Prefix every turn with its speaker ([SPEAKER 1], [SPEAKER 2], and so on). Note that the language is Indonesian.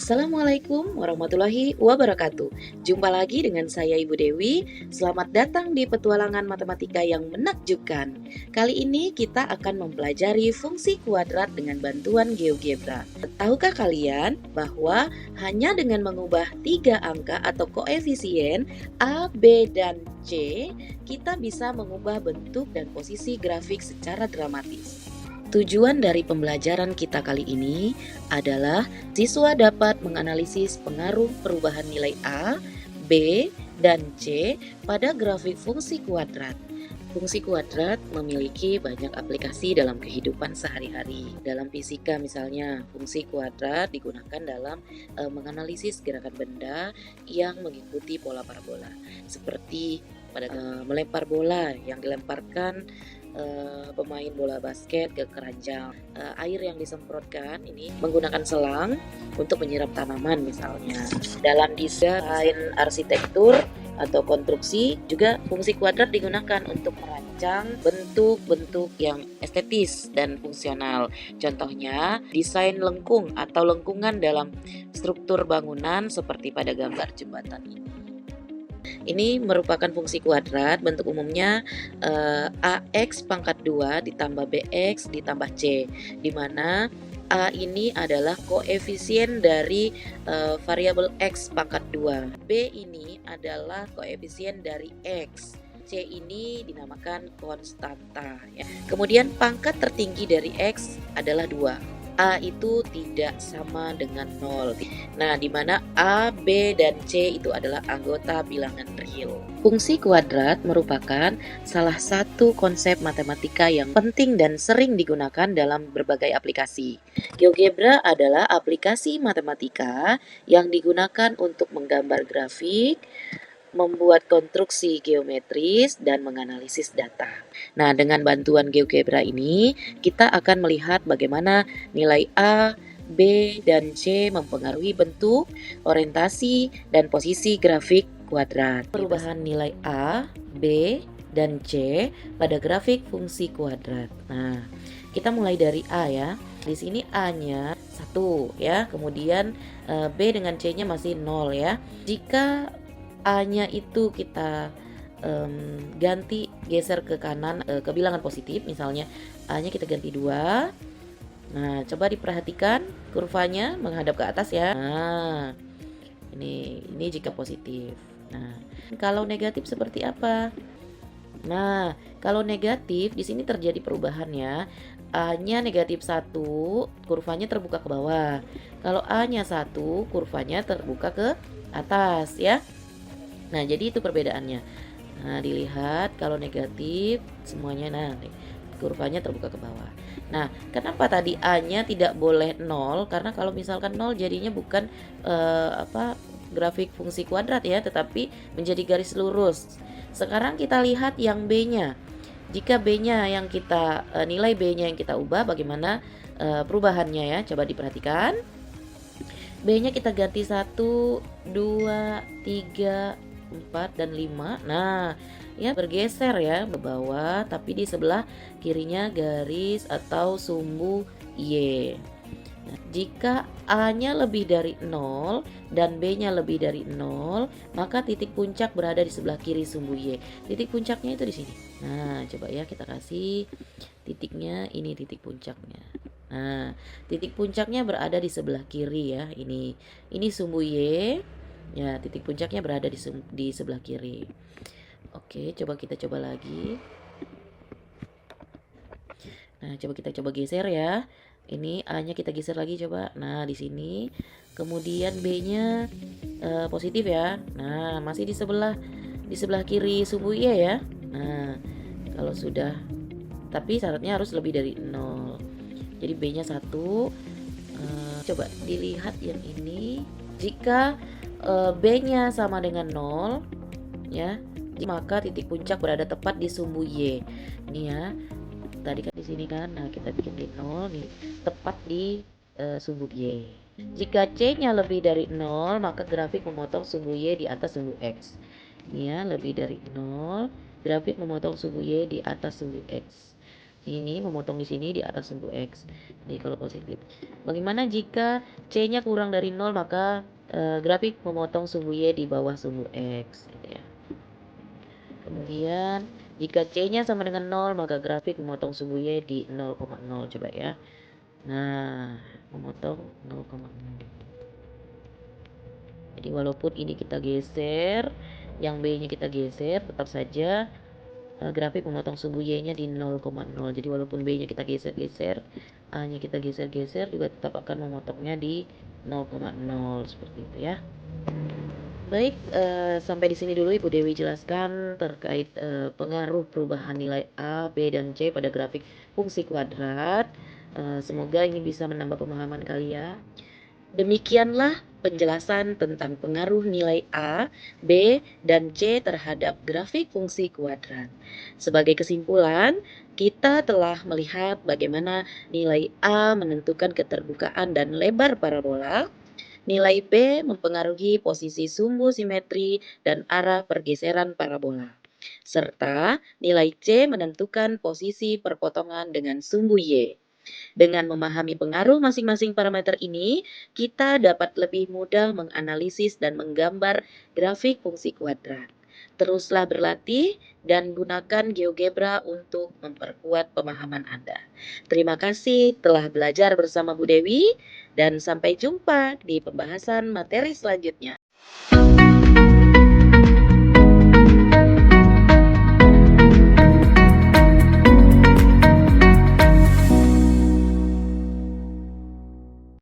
[SPEAKER 1] Assalamualaikum warahmatullahi wabarakatuh. Jumpa lagi dengan saya Ibu Dewi. Selamat datang di petualangan matematika yang menakjubkan. Kali ini kita akan mempelajari fungsi kuadrat dengan bantuan GeoGebra. Tahukah kalian bahwa hanya dengan mengubah 3 angka atau koefisien A, B, dan C, kita bisa mengubah bentuk dan posisi grafik secara dramatis. Tujuan dari pembelajaran kita kali ini adalah siswa dapat menganalisis pengaruh perubahan nilai A, B, dan C pada grafik fungsi kuadrat. Fungsi kuadrat memiliki banyak aplikasi dalam kehidupan sehari-hari. Dalam fisika misalnya, fungsi kuadrat digunakan dalam menganalisis gerakan benda yang mengikuti pola parabola. Seperti pada melempar bola yang dilemparkan pemain bola basket ke keranjang. Air yang disemprotkan ini menggunakan selang untuk menyiram tanaman misalnya. Dalam desain arsitektur atau konstruksi juga fungsi kuadrat digunakan untuk merancang bentuk-bentuk yang estetis dan fungsional. Contohnya desain lengkung atau lengkungan dalam struktur bangunan seperti pada gambar jembatan ini. Ini merupakan fungsi kuadrat, bentuk umumnya AX pangkat 2 ditambah BX ditambah C, di mana A ini adalah koefisien dari variabel X pangkat 2, B ini adalah koefisien dari X, C ini dinamakan konstanta ya. Kemudian pangkat tertinggi dari X adalah 2. A itu tidak sama dengan 0. Nah, di mana A, B, dan C itu adalah anggota bilangan real. Fungsi kuadrat merupakan salah satu konsep matematika yang penting dan sering digunakan dalam berbagai aplikasi. GeoGebra adalah aplikasi matematika yang digunakan untuk menggambar grafik, membuat konstruksi geometris, dan menganalisis data. Nah, dengan bantuan GeoGebra ini, kita akan melihat bagaimana nilai A, B, dan C mempengaruhi bentuk, orientasi, dan posisi grafik kuadrat. Perubahan nilai A, B, dan C pada grafik fungsi kuadrat. Nah, kita mulai dari A ya. Di sini A-nya 1 ya, kemudian B dengan C-nya masih 0 ya. Jika A-nya itu kita ganti geser ke kanan ke bilangan positif, misalnya A-nya kita ganti 2. Nah, coba diperhatikan kurvanya menghadap ke atas ya. Nah, ini jika positif. Nah, kalau negatif seperti apa? Nah, kalau negatif di sini terjadi perubahan ya. A-nya negatif 1, kurvanya terbuka ke bawah. Kalau A-nya 1, kurvanya terbuka ke atas ya. Nah, jadi itu perbedaannya. Nah, dilihat kalau negatif semuanya kurvanya terbuka ke bawah. Nah, kenapa tadi A-nya tidak boleh 0? Karena kalau misalkan 0 jadinya bukan grafik fungsi kuadrat ya, tetapi menjadi garis lurus. Sekarang kita lihat yang B-nya. Jika B-nya yang kita nilai B-nya yang kita ubah, bagaimana perubahannya ya? Coba diperhatikan. B-nya kita ganti 1, 2, 3, 4, dan 5. Nah, ya bergeser ya ke bawah, tapi di sebelah kirinya garis atau sumbu Y. Nah, jika A-nya lebih dari 0 dan B-nya lebih dari 0, maka titik puncak berada di sebelah kiri sumbu Y. Titik puncaknya itu di sini. Nah, coba ya kita kasih titiknya, ini titik puncaknya. Nah, titik puncaknya berada di sebelah kiri ya. Ini sumbu Y. Ya, titik puncaknya berada di sebelah kiri. Oke, kita coba lagi. Nah, kita coba geser ya. Ini A-nya kita geser lagi coba. Nah, di sini. Kemudian B-nya positif ya. Nah, masih di sebelah kiri sumbu Y ya. Nah, kalau sudah, tapi syaratnya harus lebih dari 0. Jadi B-nya 1. Coba dilihat yang ini. Jika B-nya sama dengan 0 ya, maka titik puncak berada tepat di sumbu Y. Ini ya. Tadi kan di sini kan. Nah, kita bikin di 0 nih, tepat di sumbu Y. Jika C-nya lebih dari 0, maka grafik memotong sumbu Y di atas sumbu X. Ini ya, lebih dari 0, grafik memotong sumbu Y di atas sumbu X.
[SPEAKER 2] ini memotong di sini di atas sumbu X. Jadi kalau positif. Bagaimana jika C-nya kurang dari 0, maka grafik memotong sumbu Y di bawah sumbu X gitu ya. Kemudian jika C-nya sama dengan 0, maka grafik memotong sumbu Y di 0,0. Coba ya. Nah, memotong 0,0. Jadi walaupun ini kita geser, yang B-nya kita geser, tetap saja grafik memotong sumbu Y-nya di 0,0. Jadi walaupun B-nya kita geser-geser, A-nya kita geser-geser, juga tetap akan memotongnya di 0,0 seperti itu ya. Baik, sampai di sini dulu Ibu Dewi jelaskan terkait pengaruh perubahan nilai A, B, dan C pada grafik fungsi kuadrat. Semoga ini bisa menambah pemahaman kalian.
[SPEAKER 1] Demikianlah penjelasan tentang pengaruh nilai A, B, dan C terhadap grafik fungsi kuadrat. Sebagai kesimpulan, kita telah melihat bagaimana nilai A menentukan keterbukaan dan lebar parabola, nilai B mempengaruhi posisi sumbu simetri dan arah pergeseran parabola, serta nilai C menentukan posisi perpotongan dengan sumbu Y. Dengan memahami pengaruh masing-masing parameter ini, kita dapat lebih mudah menganalisis dan menggambar grafik fungsi kuadrat. Teruslah berlatih dan gunakan GeoGebra untuk memperkuat pemahaman Anda. Terima kasih telah belajar bersama Bu Dewi dan sampai jumpa di pembahasan materi selanjutnya.